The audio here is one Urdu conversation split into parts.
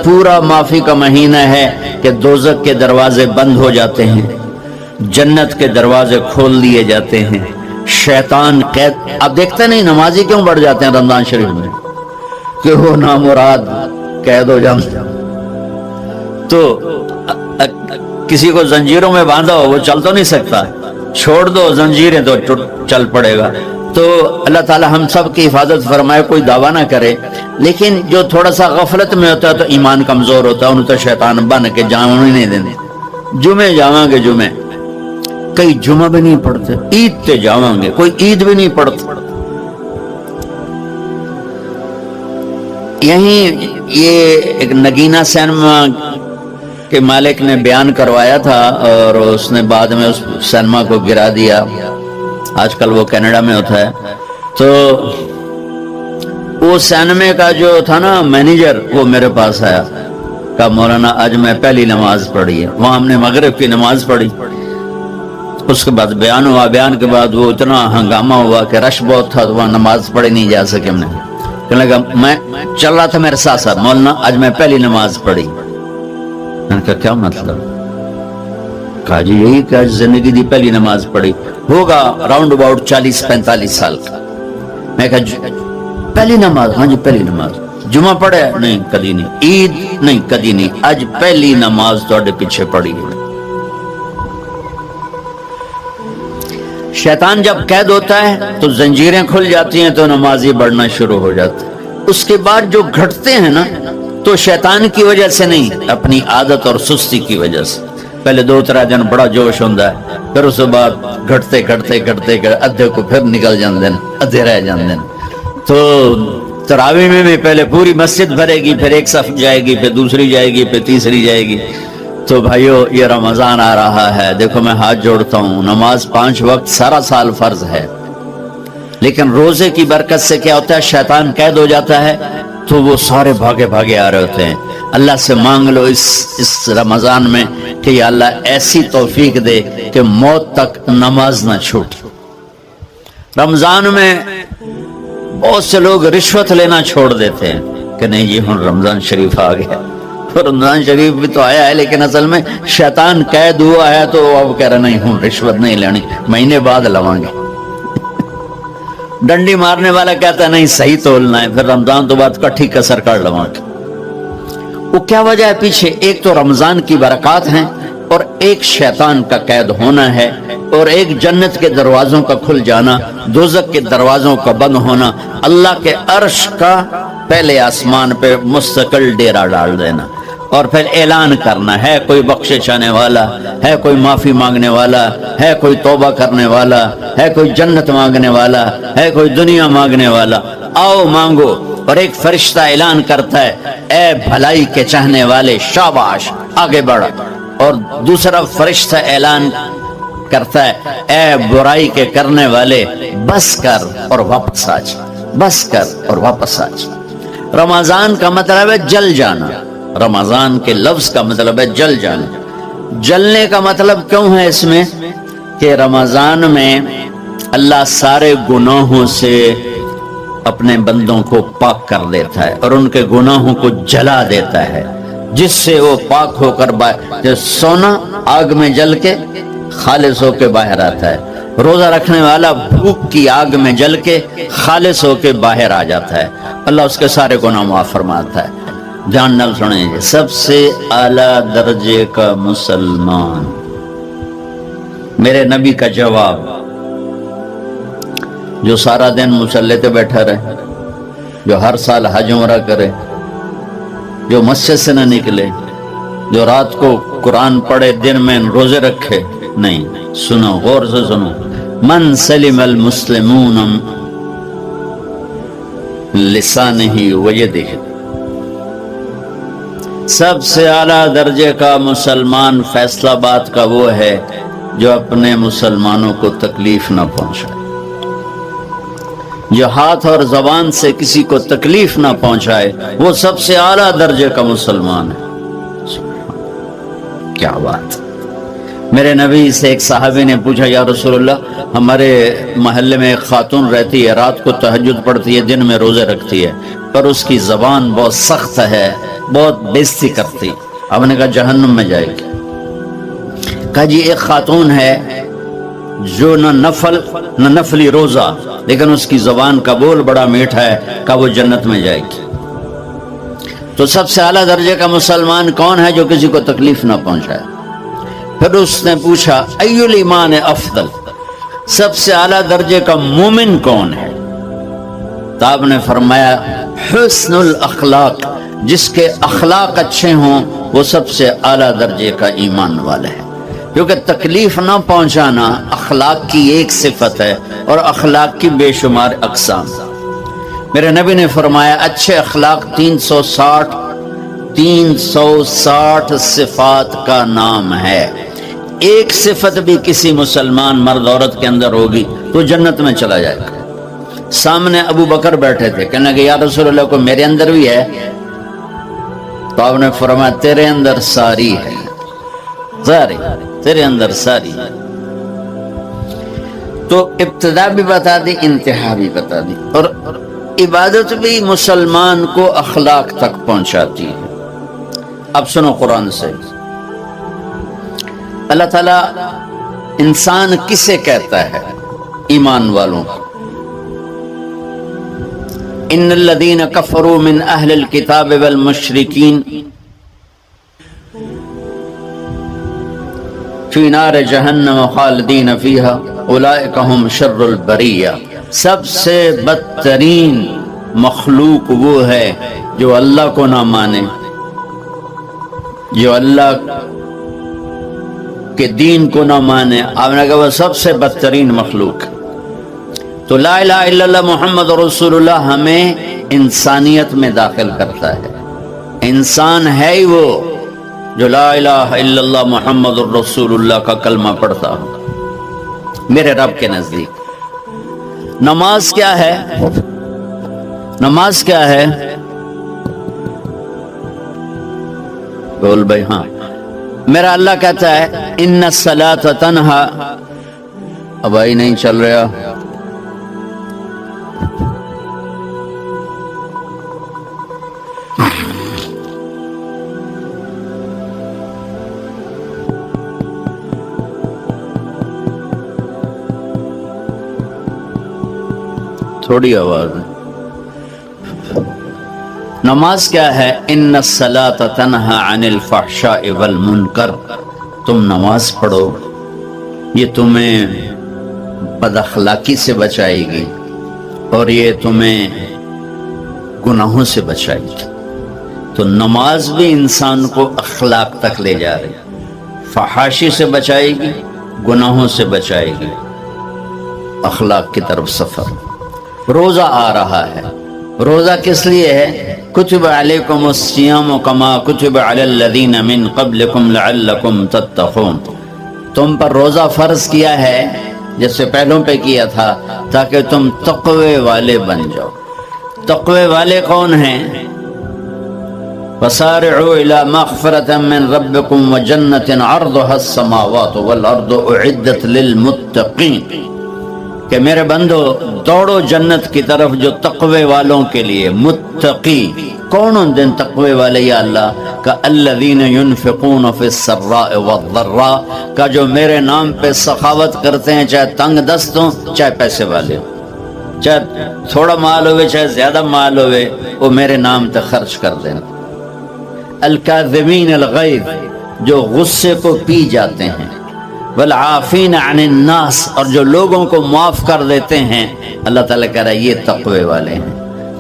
پورا معافی کا مہینہ ہے کہ دوزخ کے دروازے بند ہو جاتے ہیں، جنت کے دروازے کھول دیے جاتے ہیں، شیطان قید. آپ دیکھتے نہیں نمازی کیوں بڑھ جاتے ہیں رمضان شریف میں؟ کہ وہ نامراد قید ہو جاتے ہیں. تو کسی کو زنجیروں میں باندھا ہو وہ چل تو نہیں سکتا، چھوڑ دو زنجیریں تو چل پڑے گا. تو اللہ تعالی ہم سب کی حفاظت فرمائے. کوئی دعویٰ نہ کرے، لیکن جو تھوڑا سا غفلت میں ہوتا ہے تو ایمان کمزور ہوتا ہے، انہوں تو شیطان بن کے جاؤں نہیں دینے. جمعے جاؤں گے، جمعے کئی جمعہ بھی نہیں پڑھتے، عید تے جاؤں گے، کوئی عید بھی نہیں پڑھتا. یہیں یہ ایک نگینہ سینما کے مالک نے بیان کروایا تھا اور اس نے بعد میں اس سینما کو گرا دیا. آج کل وہ کینیڈا میں ہوتا ہے. تو وہ سینمے کا جو تھا نا مینیجر، وہ میرے پاس آیا، کہا مولانا آج میں پہلی نماز پڑھی ہے. وہاں ہم نے مغرب کی نماز پڑھی، اس کے بعد بیان ہوا. بیان کے بعد وہ اتنا ہنگامہ ہوا کہ رش بہت تھا تو وہاں نماز پڑھی نہیں جا سکے. ہم نے کہنے لگا میں چل رہا تھا میرے ساتھ ساتھ، مولانا آج میں پہلی نماز پڑھی. میں نے کہا کیا مطلب؟ کہا جی یہی کہ آج زندگی دی پہلی نماز پڑھی. ہوگا راؤنڈ اباؤٹ 40-45 سال کا. میں کہا پہلی نماز؟ ہاں جی پہلی نماز. جمعہ پڑھے؟ نہیں کدی نہیں. عید؟ نہیں کدی نہیں. آج پہلی نماز تھوڑے پیچھے پڑھی ہے. شیطان جب قید ہوتا ہے تو زنجیریں کھل جاتی ہیں تو نمازی بڑھنا شروع ہو جاتا ہے. اس کے بعد جو گھٹتے ہیں نا تو شیطان کی وجہ سے نہیں، اپنی عادت اور سستی کی وجہ سے. پہلے 2-3 دن بڑا جوش ہوتا ہے، پھر اس کے بعد گھٹتے ادھے کو پھر نکل جاندے ہیں، ادھے رہ جاندے ہیں. تو تراویح میں بھی پہلے پوری مسجد بھرے گی، پھر ایک صف جائے گی، پھر دوسری جائے گی، پھر تیسری جائے گی. تو بھائیو یہ رمضان آ رہا ہے، دیکھو میں ہاتھ جوڑتا ہوں، نماز 5 وقت سارا سال فرض ہے، لیکن روزے کی برکت سے کیا ہوتا ہے؟ شیطان قید ہو جاتا ہے تو وہ سارے بھاگے آ رہے ہوتے ہیں. اللہ سے مانگ لو اس رمضان میں کہ یا اللہ ایسی توفیق دے کہ موت تک نماز نہ چھوٹے. رمضان میں بہت سے لوگ رشوت لینا چھوڑ دیتے ہیں کہ نہیں جی ہن رمضان شریف آ گیا. رمضان شریف بھی تو آیا ہے لیکن اصل میں شیطان قید ہوا ہے تو اب کہہ رہا نہیں ہوں رشوت نہیں لینی، مہینے بعد لواں گے. ڈنڈی مارنے والا کہتا ہے نہیں صحیح تولنا ہے، پھر رمضان تو بعد کٹھی کسر کر لواں گے. وہ کیا وجہ ہے پیچھے؟ ایک تو رمضان کی برکات ہیں، اور ایک شیطان کا قید ہونا ہے، اور ایک جنت کے دروازوں کا کھل جانا، دوزخ کے دروازوں کا بند ہونا، اللہ کے عرش کا پہلے آسمان پہ مستقل ڈیرا ڈال دینا، اور پھر اعلان کرنا ہے کوئی بخشش چاہنے والا ہے، کوئی معافی مانگنے والا ہے، کوئی توبہ کرنے والا ہے، کوئی جنت مانگنے والا ہے، کوئی دنیا مانگنے والا، آؤ مانگو. اور ایک فرشتہ اعلان کرتا ہے اے بھلائی کے چاہنے والے شاباش آگے بڑھ، اور دوسرا فرشتہ اعلان کرتا ہے اے برائی کے کرنے والے بس کر اور واپس آ جا، بس کر اور واپس آ جا. رمضان کا مطلب ہے جل جانا، رمضان کے لفظ کا مطلب ہے جل جانا. جلنے کا مطلب کیوں ہے اس میں؟ کہ رمضان میں اللہ سارے گناہوں سے اپنے بندوں کو پاک کر دیتا ہے اور ان کے گناہوں کو جلا دیتا ہے، جس سے وہ پاک ہو کر سونا آگ میں جل کے خالص ہو کے باہر آتا ہے. روزہ رکھنے والا بھوک کی آگ میں جل کے خالص ہو کے باہر آ جاتا ہے، اللہ اس کے سارے گناہ معاف فرماتا ہے. دھیان نال سنیں، سب سے اعلیٰ درجے کا مسلمان، میرے نبی کا جواب، جو سارا دن مصلی پہ بیٹھا رہے، جو ہر سال حج عمرہ کرے، جو مسجد سے نہ نکلے، جو رات کو قرآن پڑھے، دن میں روزے رکھے. نہیں، سنو غور سے سنو، من سلم المسلمون لسانہ ویدہ، سب سے اعلیٰ درجے کا مسلمان فیصلہ بات کا وہ ہے جو اپنے مسلمانوں کو تکلیف نہ پہنچائے، جو ہاتھ اور زبان سے کسی کو تکلیف نہ پہنچائے، وہ سب سے اعلیٰ درجے کا مسلمان ہے. کیا بات! میرے نبی سے ایک صحابی نے پوچھا یا رسول اللہ، ہمارے محلے میں ایک خاتون رہتی ہے، رات کو تہجد پڑھتی ہے، دن میں روزے رکھتی ہے، پر اس کی زبان بہت سخت ہے، بہت بےزتی کرتی. آپ نے کہا جہنم میں جائے گی. کہا جی ایک خاتون ہے جو نہ نفلی روزہ لیکن اس کی زبان کا بول بڑا میٹھا ہے، کہا وہ جنت میں جائے گی. تو سب سے اعلیٰ درجے کا مسلمان کون ہے جو کسی کو تکلیف نہ پہنچائے؟ پھر اس نے پوچھا ای الایمان افضل، سب سے اعلیٰ درجے کا مومن کون ہے؟ تو آپ نے فرمایا حسن الاخلاق، جس کے اخلاق اچھے ہوں وہ سب سے اعلیٰ درجے کا ایمان والا ہے. کیونکہ تکلیف نہ پہنچانا اخلاق کی ایک صفت ہے اور اخلاق کی بے شمار اقسام. میرے نبی نے فرمایا اچھے اخلاق 360 صفات کا نام ہے. ایک صفت بھی کسی مسلمان مرد عورت کے اندر ہوگی تو جنت میں چلا جائے گا. سامنے ابو بکر بیٹھے تھے، کہنے کہ یا رسول اللہ کو میرے اندر بھی ہے؟ تو آپ نے فرمایا تیرے اندر ساری ہے، ساری تیرے اندر ساری. تو ابتدا بھی بتا دی، انتہا بھی بتا دی. اور عبادت بھی مسلمان کو اخلاق تک پہنچاتی ہے. اب سنو قرآن سے، اللہ تعالیٰ انسان کسے کہتا ہے؟ ایمان والوں. ان الذین کفروا من اہل الکتاب والمشرکین فی نار جہنم خالدین فیہا اولئک ہم شر البریہ. سب سے بدترین مخلوق وہ ہے جو اللہ کو نہ مانے، جو اللہ کے دین کو نہ مانے. آپ نے کہا وہ سب سے بدترین مخلوق. تو لا الہ الا اللہ محمد رسول اللہ ہمیں انسانیت میں داخل کرتا ہے. انسان ہے ہی وہ جو لا الہ الا اللہ محمد رسول اللہ کا کلمہ پڑھتا ہو. میرے رب کے نزدیک نماز کیا ہے؟ نماز کیا ہے؟ بول بھائی. ہاں، میرا اللہ کہتا ہے ان الصلاۃ تنہا. اب آئی نہیں چل رہا. تھوڑی آواز ہے. نماز کیا ہے؟ ان الصلاۃ تنہا عن الفحشاء والمنکر. تم نماز پڑھو، یہ تمہیں بد اخلاقی سے بچائے گی اور یہ تمہیں گناہوں سے بچائے گی. تو نماز بھی انسان کو اخلاق تک لے جا رہی، فحاشی سے بچائے گی، گناہوں سے بچائے گی، اخلاق کی طرف سفر. روزہ آ رہا ہے. روزہ کس لیے ہے؟ کتب علیکم الصیام کما کتب علی الذین من قبلکم لعلکم تتقون. تم پر روزہ فرض کیا ہے جیسے پہلوں پہ کیا تھا تاکہ تم تقوی والے بن جاؤ. تقوی والے کون ہیں؟ وسارعوا الی مغفرۃ من ربکم وجنۃ عرضها السماوات والارض اعدت للمتقین. کہ میرے بندو دوڑو جنت کی طرف جو تقوی والوں کے لیے. متقی کون ان دن تقوی والے یا اللہ کا؟ الذین ينفقون فی السراء والضراء، کا جو میرے نام پہ سخاوت کرتے ہیں، چاہے تنگ دست ہوں چاہے پیسے والے ہوں، چاہے تھوڑا مال ہوئے چاہے زیادہ مال ہوئے، وہ میرے نام پہ خرچ کر دیں. الکاظمین الغیظ، جو غصے کو پی جاتے ہیں. والعافین عن الناس، اور جو لوگوں کو معاف کر دیتے ہیں. اللہ تعالیٰ کہہ رہا ہے یہ تقوی والے ہیں.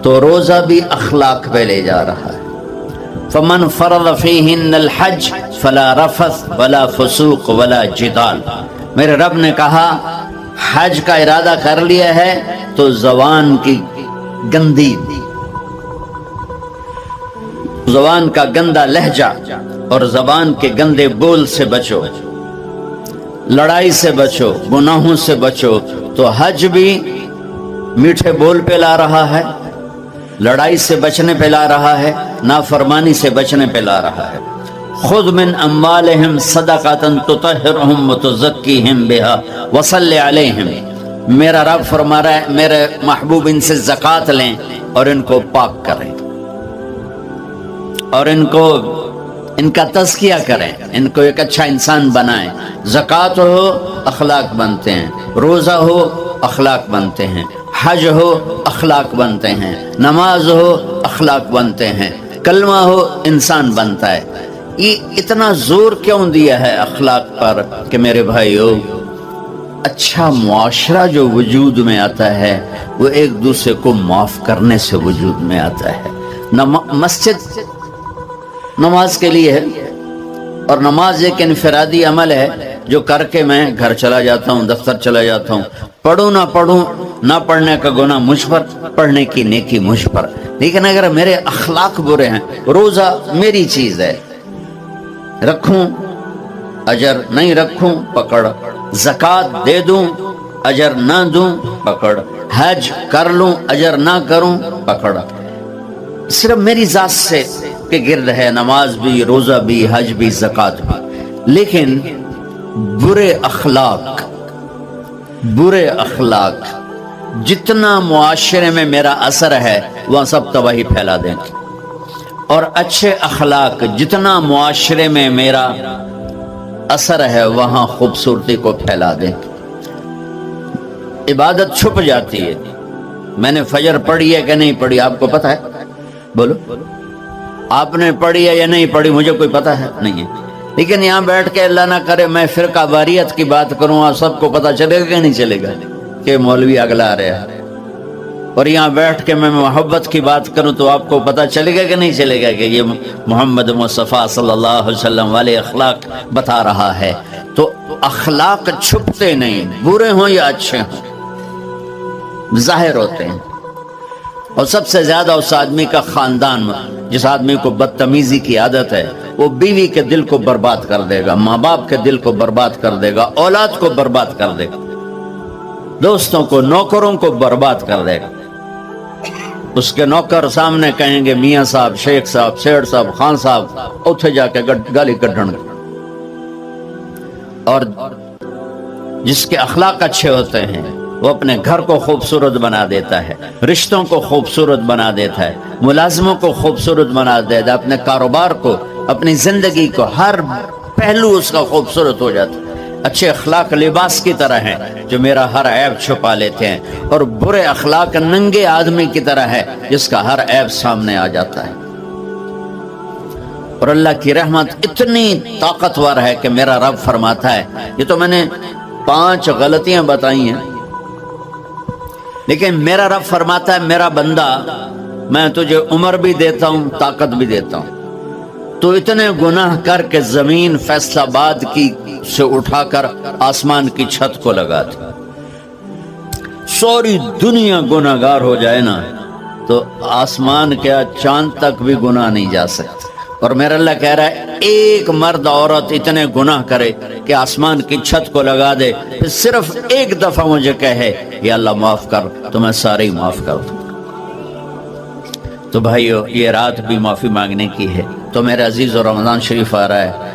تو روزہ بھی اخلاق پہ لے جا رہا ہے. فمن فرض فیہن الحج فلا رفث ولا فسوق ولا جدال. میرے رب نے کہا حج کا ارادہ کر لیا ہے تو زبان کی گندی، زبان کا گندا لہجہ اور زبان کے گندے بول سے بچو، لڑائی سے بچو، گناہوں سے بچو. تو حج بھی میٹھے بول پہ لا رہا ہے، لڑائی سے بچنے پہ لا رہا ہے، نافرمانی سے بچنے پہ لا رہا ہے. خذ من اموالہم صدقۃ تطہرہم وتزکیہم بہا وصلی علیہم. میرا رب فرما رہا ہے میرے محبوب ان سے زکوٰۃ لیں اور ان کو پاک کریں اور ان کا تزکیہ کریں، ان کو ایک اچھا انسان بنائیں۔ زکوٰۃ ہو اخلاق بنتے ہیں، روزہ ہو اخلاق بنتے ہیں، حج ہو اخلاق بنتے ہیں، نماز ہو اخلاق بنتے ہیں، کلمہ ہو انسان بنتا ہے۔ یہ اتنا زور کیوں دیا ہے اخلاق پر کہ میرے بھائیو، اچھا معاشرہ جو وجود میں آتا ہے وہ ایک دوسرے کو معاف کرنے سے وجود میں آتا ہے۔ مسجد نماز کے لیے ہے، اور نماز ایک انفرادی عمل ہے جو کر کے میں گھر چلا جاتا ہوں، دفتر چلا جاتا ہوں، پڑھوں نہ پڑھوں، نہ پڑھنے کا گناہ مجھ پر، پڑھنے کی نیکی مجھ پر۔ لیکن اگر میرے اخلاق برے ہیں، روزہ میری چیز ہے، رکھوں اجر، نہیں رکھوں پکڑ، زکوٰۃ دے دوں اجر نہ دوں پکڑ، حج کر لوں اجر نہ کروں پکڑ۔ صرف میری ذات سے کے گرد ہے نماز بھی، روزہ بھی، حج بھی، زکوٰۃ بھی۔ لیکن برے اخلاق جتنا معاشرے میں میرا اثر ہے وہاں سب تباہی پھیلا دیں گے، اور اچھے اخلاق جتنا معاشرے میں میرا اثر ہے وہاں خوبصورتی کو پھیلا دیں گے۔ عبادت چھپ جاتی ہے۔ میں نے فجر پڑھی ہے کہ نہیں پڑھی آپ کو پتہ ہے؟ بولو، آپ نے پڑھی ہے یا نہیں پڑھی مجھے کوئی پتہ ہے نہیں ہے۔ لیکن یہاں بیٹھ کے اللہ نہ کرے میں فرقہ واریت کی بات کروں، اور سب کو پتہ چلے گا کہ نہیں چلے گا کہ مولوی اگلا رہا ہے، اور یہاں بیٹھ کے میں محبت کی بات کروں تو آپ کو پتہ چلے گا کہ نہیں چلے گا کہ یہ محمد مصطفیٰ صلی اللہ علیہ وسلم والے اخلاق بتا رہا ہے۔ تو اخلاق چھپتے نہیں، برے ہوں یا اچھے ہوں ظاہر ہوتے ہیں۔ اور سب سے زیادہ اس آدمی کا خاندان، جس آدمی کو بدتمیزی کی عادت ہے، وہ بیوی کے دل کو برباد کر دے گا، ماں باپ کے دل کو برباد کر دے گا، اولاد کو برباد کر دے گا، دوستوں کو، نوکروں کو برباد کر دے گا۔ اس کے نوکر سامنے کہیں گے میاں صاحب، شیخ صاحب، سیٹھ صاحب، خان صاحب، اتھے جا کے گالی کڈن گے۔ اور جس کے اخلاق اچھے ہوتے ہیں وہ اپنے گھر کو خوبصورت بنا دیتا ہے، رشتوں کو خوبصورت بنا دیتا ہے، ملازموں کو خوبصورت بنا دیتا ہے، اپنے کاروبار کو، اپنی زندگی کو، ہر پہلو اس کا خوبصورت ہو جاتا ہے۔ اچھے اخلاق لباس کی طرح ہیں جو میرا ہر عیب چھپا لیتے ہیں، اور برے اخلاق ننگے آدمی کی طرح ہے جس کا ہر عیب سامنے آ جاتا ہے۔ اور اللہ کی رحمت اتنی طاقتور ہے کہ میرا رب فرماتا ہے، یہ تو میں نے 5 غلطیاں بتائی ہیں، لیکن میرا رب فرماتا ہے میرا بندہ میں تجھے عمر بھی دیتا ہوں، طاقت بھی دیتا ہوں، تو اتنے گناہ کر کے زمین فیصل آباد کی سے اٹھا کر آسمان کی چھت کو لگا دے، ساری دنیا گناہ گار ہو جائے نا تو آسمان کیا چاند تک بھی گناہ نہیں جا سکتے۔ اور میرا اللہ کہہ رہا ہے ایک مرد عورت اتنے گناہ کرے کہ آسمان کی چھت کو لگا دے، پھر صرف ایک دفعہ مجھے کہے یا اللہ معاف کر، تو میں سارے ہی معاف کر دوں۔ تو بھائیو یہ رات بھی معافی مانگنے کی ہے۔ تو میرے عزیز و رمضان شریف آ رہا ہے،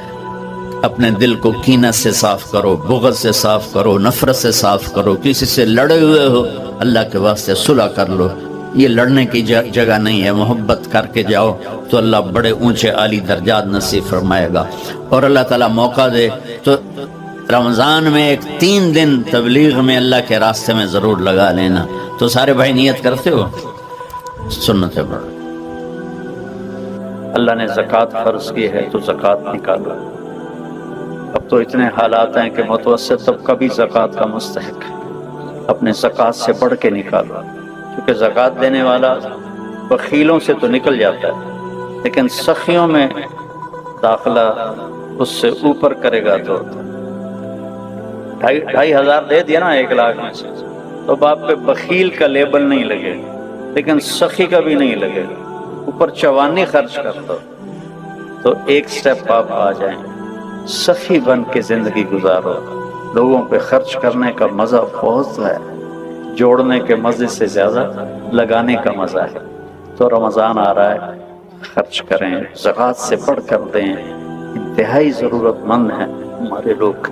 اپنے دل کو کینہ سے صاف کرو، بغض سے صاف کرو، نفرت سے صاف کرو، کسی سے لڑے ہوئے ہو اللہ کے واسطے صلح کر لو، یہ لڑنے کی جگہ نہیں ہے، محبت کر کے جاؤ تو اللہ بڑے اونچے عالی درجات نصیب فرمائے گا۔ اور اللہ تعالیٰ موقع دے تو رمضان میں ایک 3 دن تبلیغ میں اللہ کے راستے میں ضرور لگا لینا۔ تو سارے بھائی نیت کرتے ہو؟ سنتیں پڑھ، اللہ نے زکوٰۃ فرض کی ہے تو زکوٰۃ نکالو۔ اب تو اتنے حالات ہیں کہ متوسط طبقہ بھی زکوٰۃ کا مستحق ہے، اپنے زکوٰۃ سے بڑھ کے نکالو، کیونکہ زکوٰۃ دینے والا بخیلوں سے تو نکل جاتا ہے، لیکن سخیوں میں داخلہ اس سے اوپر کرے گا تو 2,500 دے دیا نا 1 لاکھ میں سے، تو باپ پہ بخیل کا لیبل نہیں لگے گا، لیکن سخی کا بھی نہیں لگے گا، اوپر چوانی خرچ کرتا تو ایک سٹیپ آپ آ جائیں، سخی بن کے زندگی گزارو۔ لوگوں پہ خرچ کرنے کا مزہ بہت ہے، جوڑنے کے مزے سے زیادہ لگانے کا مزہ ہے۔ تو رمضان آ رہا ہے، خرچ کریں، زکوٰۃ سے بڑھ کر دیں، انتہائی ضرورت مند ہیں ہمارے لوگ۔